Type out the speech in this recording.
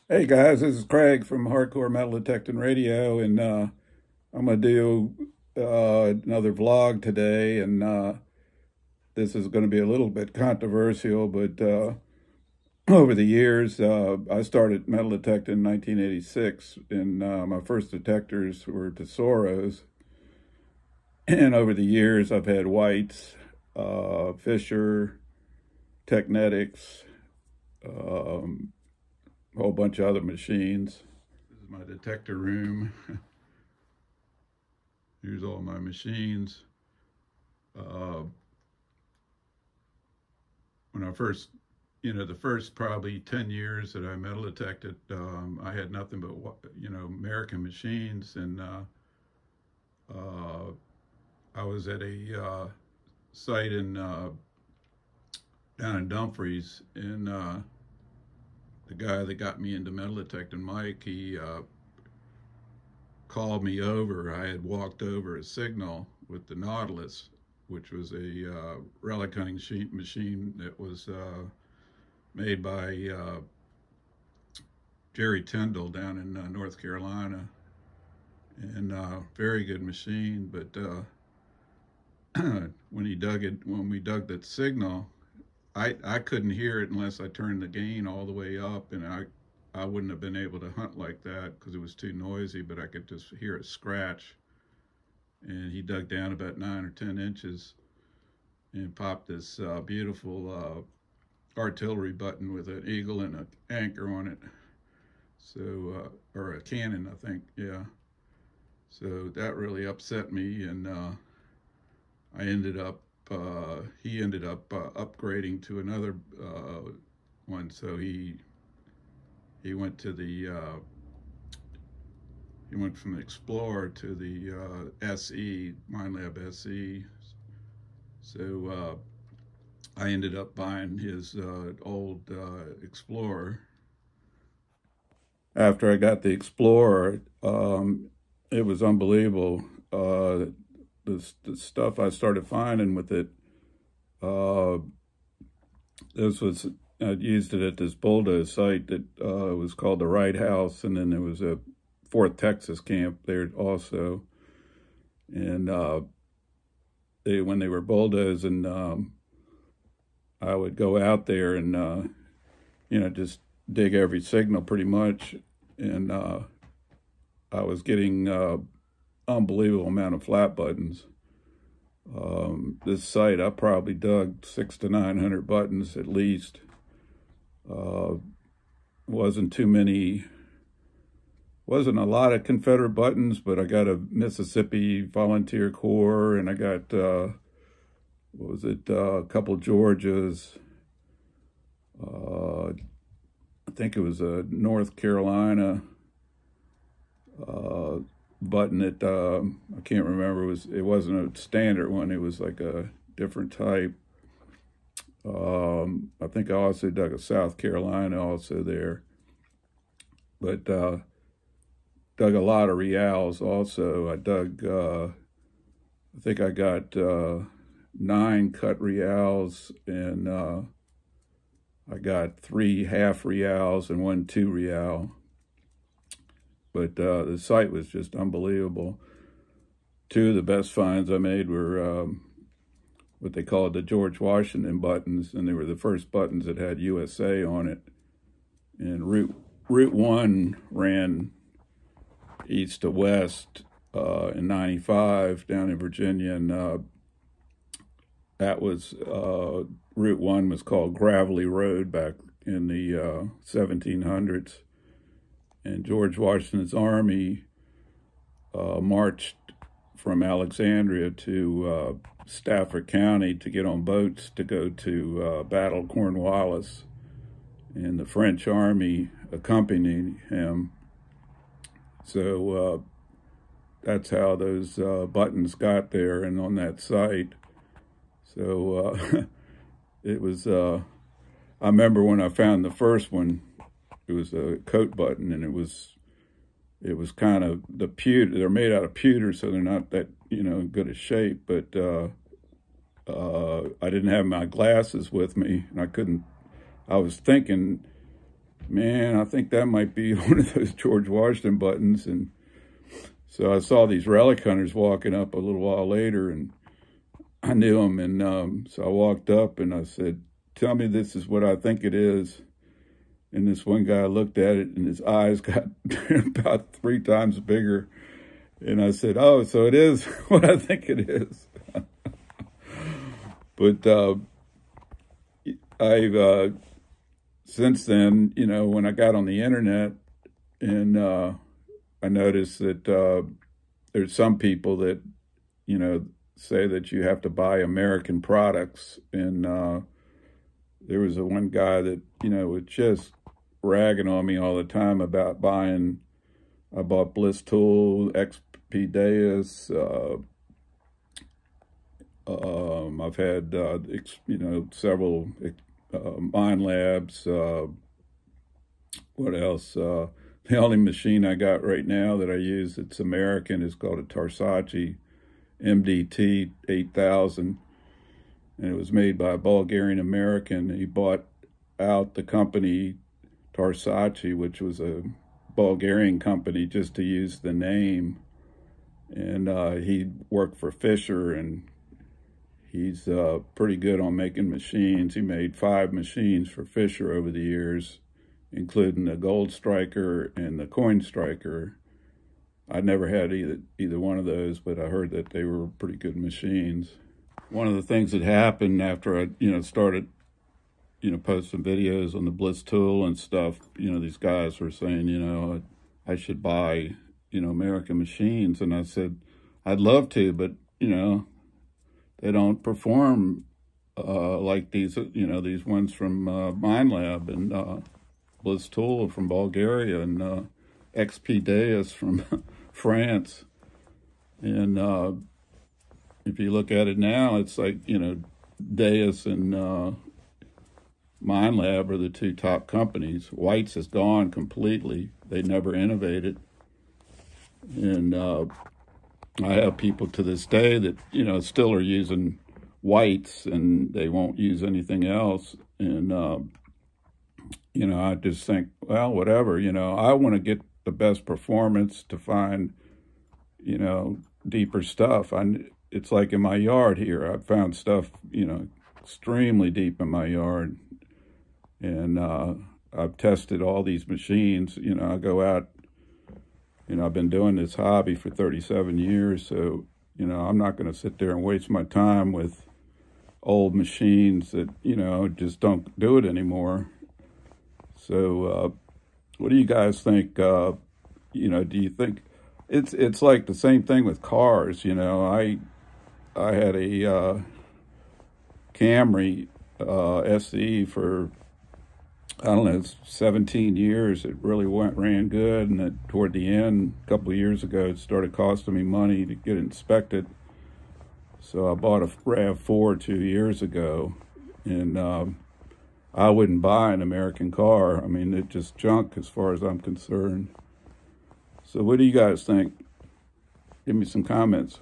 Hey guys, this is Craig from Hardcore Metal Detecting Radio, and I'm gonna do another vlog today, and this is going to be a little bit controversial, but over the years, I started metal detecting in 1986, and my first detectors were Tesoros, and over the years, I've had Whites, Fisher, Technetics, um, a whole bunch of other machines. This is my detector room. Here's all my machines. Uh, when I first, the first probably 10 years that I metal detected, I had nothing but, American machines. And uh, I was at a site down in Dumfries, and the guy that got me into metal detecting, Mike, he called me over. I had walked over a signal with the Nautilus, which was a relic hunting machine that was made by Jerry Tyndall down in North Carolina, and very good machine. But when we dug that signal, I couldn't hear it unless I turned the gain all the way up, and I wouldn't have been able to hunt like that because it was too noisy, but I could just hear it scratch. And he dug down about 9 or 10 inches and popped this beautiful artillery button with an eagle and an anchor on it. So, or a cannon, I think, yeah. So that really upset me, and I ended up, he ended up upgrading to another one. So he went to the he went from the Explorer to the SE, Minelab SE. So I ended up buying his old Explorer. After I got the Explorer, it was unbelievable. The stuff I started finding with it. I used it at this bulldoze site that was called the Wright House, and then there was a 4th Texas camp there also. And when they were bulldozing, I would go out there and just dig every signal pretty much, and I was getting unbelievable amount of flat buttons. This site, I probably dug 600 to 900 buttons at least. Wasn't a lot of Confederate buttons, but I got a Mississippi Volunteer Corps, and I got, a couple Georgias. I think it was a North Carolina button that I can't remember. It wasn't a standard one. It was like a different type. I think I also dug a South Carolina also there, but dug a lot of reals also. I dug, I think I got 9 cut reals, and I got 3 half reals and 1 2 real. But the site was just unbelievable. 2 of the best finds I made were what they called the George Washington buttons, and they were the first buttons that had USA on it. And Route 1 ran east to west in 95 down in Virginia, and that was, Route 1 was called Gravelly Road back in the 1700s. And George Washington's army marched from Alexandria to Stafford County to get on boats to go to battle Cornwallis, and the French army accompanied him. So that's how those buttons got there and on that site. So it was, I remember when I found the first one, it was a coat button, and it was kind of the pewter. They're made out of pewter, so they're not that, good a shape. But I didn't have my glasses with me, and I was thinking man, I think that might be one of those George Washington buttons. And so I saw these relic hunters walking up a little while later, and I knew them. And so I walked up and I said, tell me this is what I think it is. And this one guy looked at it and his eyes got about 3 times bigger. And I said, oh, so it is what I think it is. But I've, since then, you know, when I got on the internet and I noticed that there's some people that, you know, say that you have to buy American products. And there was one guy that, you know, was just ragging on me all the time about buying. I bought Bliss Tool, XP Deus. I've had, you know, several Mind Labs. What else? The only machine I got right now that I use that's American is called a Tarsace MDT 8000. And it was made by a Bulgarian American. He bought out the company Tarsace, which was a Bulgarian company, just to use the name. And he worked for Fisher, and he's pretty good on making machines. He made 5 machines for Fisher over the years, including the Gold Striker and the Coin Striker. I never had either one of those, but I heard that they were pretty good machines. One of the things that happened after I, you know, started, you know, posting videos on the Bliss Tool and stuff, you know, these guys were saying, you know, I should buy, you know, American machines. And I said, I'd love to, but, you know, they don't perform like these, you know, these ones from Mind Lab and Bliss Tool from Bulgaria and XP Deus from France. And if you look at it now, it's like, you know, Deus and Mind Lab are the 2 top companies. White's is gone completely. They never innovated. And I have people to this day that, you know, still are using Whites and they won't use anything else. And, you know, I just think, well, whatever, you know, I want to get the best performance to find, you know, deeper stuff. It's like in my yard here, I've found stuff, you know, extremely deep in my yard. And I've tested all these machines. You know, I go out, you know, I've been doing this hobby for 37 years. So, you know, I'm not going to sit there and waste my time with old machines that, you know, just don't do it anymore. So what do you guys think? You know, do you think it's like the same thing with cars? You know, I had a Camry SE for, I don't know, 17 years. It really ran good, and then toward the end, a couple of years ago, it started costing me money to get inspected. So I bought a RAV4 2 years ago, and I wouldn't buy an American car. I mean, it's just junk as far as I'm concerned. So what do you guys think? Give me some comments.